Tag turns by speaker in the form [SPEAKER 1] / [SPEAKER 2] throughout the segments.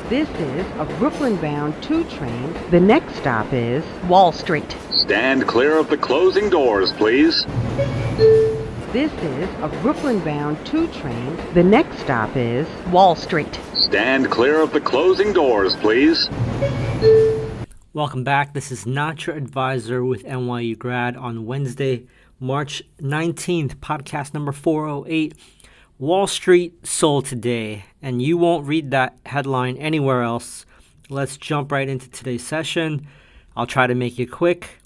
[SPEAKER 1] This is a Brooklyn-bound 2 train. The next stop is Wall Street.
[SPEAKER 2] Stand clear of the closing doors, please.
[SPEAKER 1] This is a Brooklyn-bound 2 train. The next stop is Wall Street.
[SPEAKER 2] Stand clear of the closing doors, please.
[SPEAKER 3] Welcome back. This is Not Your Advisor with NYU Grad on Wednesday, March 19th, podcast number 408. Wall Street sold today, and you won't read that headline anywhere else. Let's jump right into today's session. I'll try to make it quick.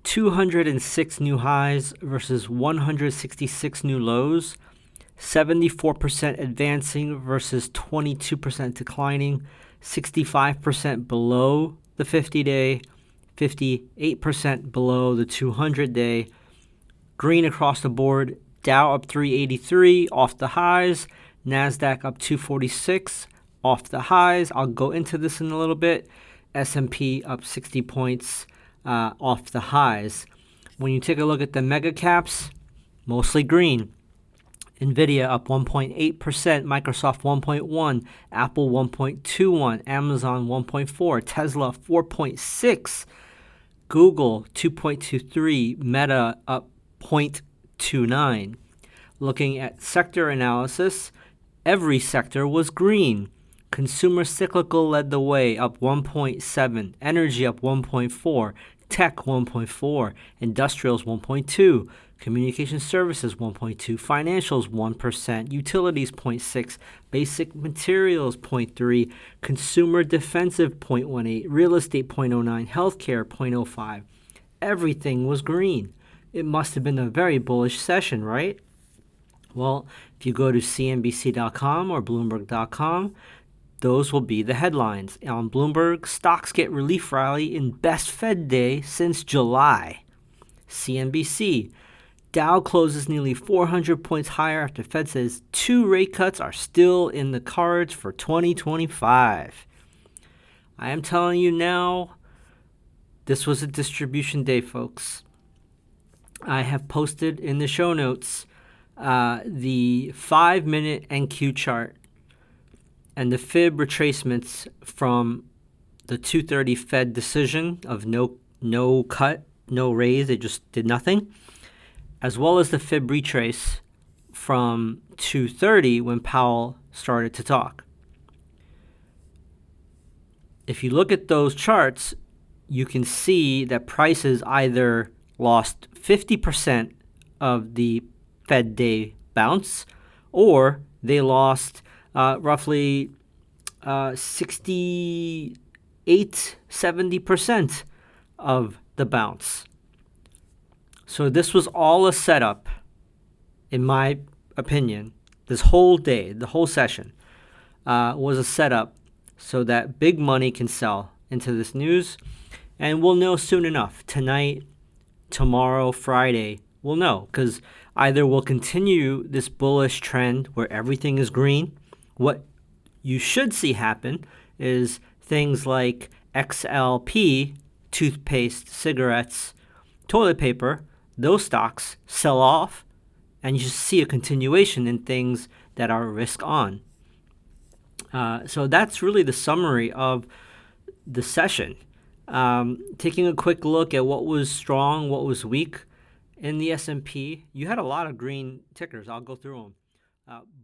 [SPEAKER 3] 206 new highs versus 166 new lows. 74% advancing versus 22% declining. 65% below the 50-day. 58% below the 200-day. Green across the board. Dow up 383 off the highs. NASDAQ up 246 off the highs. I'll go into this in a little bit. S&P up 60 points off the highs. When you take a look at the mega caps, mostly green. NVIDIA up 1.8%, Microsoft 1.1%, Apple 1.21%, Amazon 1.4%, Tesla 4.6%, Google 2.23%, Meta up 0.29%. Looking at sector analysis, every sector was green. Consumer cyclical led the way, up 1.7%, energy up 1.4%, tech 1.4%, industrials 1.2%, communication services 1.2%, financials 1%, utilities 0.6%, basic materials 0.3%, consumer defensive 0.18%, real estate 0.09%, healthcare 0.05%. Everything was green. It must have been a very bullish session, right? Well, if you go to CNBC.com or Bloomberg.com, those will be the headlines. On Bloomberg, stocks get relief rally in best Fed day since July. CNBC, Dow closes nearly 400 points higher after Fed says 2 rate cuts are still in the cards for 2025. I am telling you now, this was a distribution day, folks. I have posted in the show notes the 5-minute NQ chart and the fib retracements from the 2:30 Fed decision of no cut, no raise, they just did nothing, as well as the fib retrace from 2:30 when Powell started to talk. If you look at those charts, you can see that prices either lost 50% of the Fed day bounce, or they lost roughly 70% of the bounce. So this was all a setup, in my opinion. This whole day, the whole session, was a setup so that big money can sell into this news. And we'll know soon enough. Tonight, tomorrow, Friday, we'll know. Because either we'll continue this bullish trend where everything is green. What you should see happen is things like XLP, toothpaste, cigarettes, toilet paper, those stocks sell off, and you just see a continuation in things that are risk on. So that's really the summary of the session. Taking a quick look at what was strong, what was weak in the S&P, you had a lot of green tickers. I'll go through them.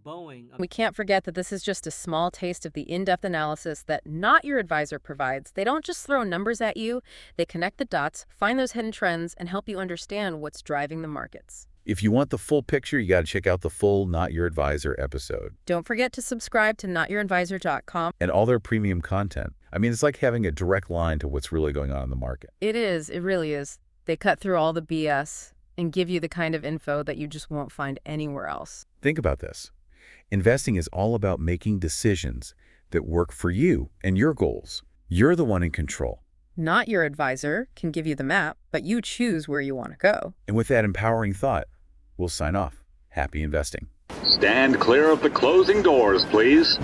[SPEAKER 3] Boeing.
[SPEAKER 4] We can't forget that this is just a small taste of the in-depth analysis that Not Your Advisor provides. They don't just throw numbers at you. They connect the dots, find those hidden trends, and help you understand what's driving the markets.
[SPEAKER 5] If you want the full picture, you got to check out the full Not Your Advisor episode.
[SPEAKER 4] Don't forget to subscribe to notyouradvisor.com.
[SPEAKER 5] And all their premium content. I mean, it's like having a direct line to what's really going on in the market.
[SPEAKER 4] It is. It really is. They cut through all the BS and give you the kind of info that you just won't find anywhere else.
[SPEAKER 5] Think about this. Investing is all about making decisions that work for you and your goals. You're the one in control.
[SPEAKER 4] Not Your Advisor can give you the map, but you choose where you want to go.
[SPEAKER 5] And with that empowering thought, we'll sign off. Happy investing.
[SPEAKER 2] Stand clear of the closing doors, please.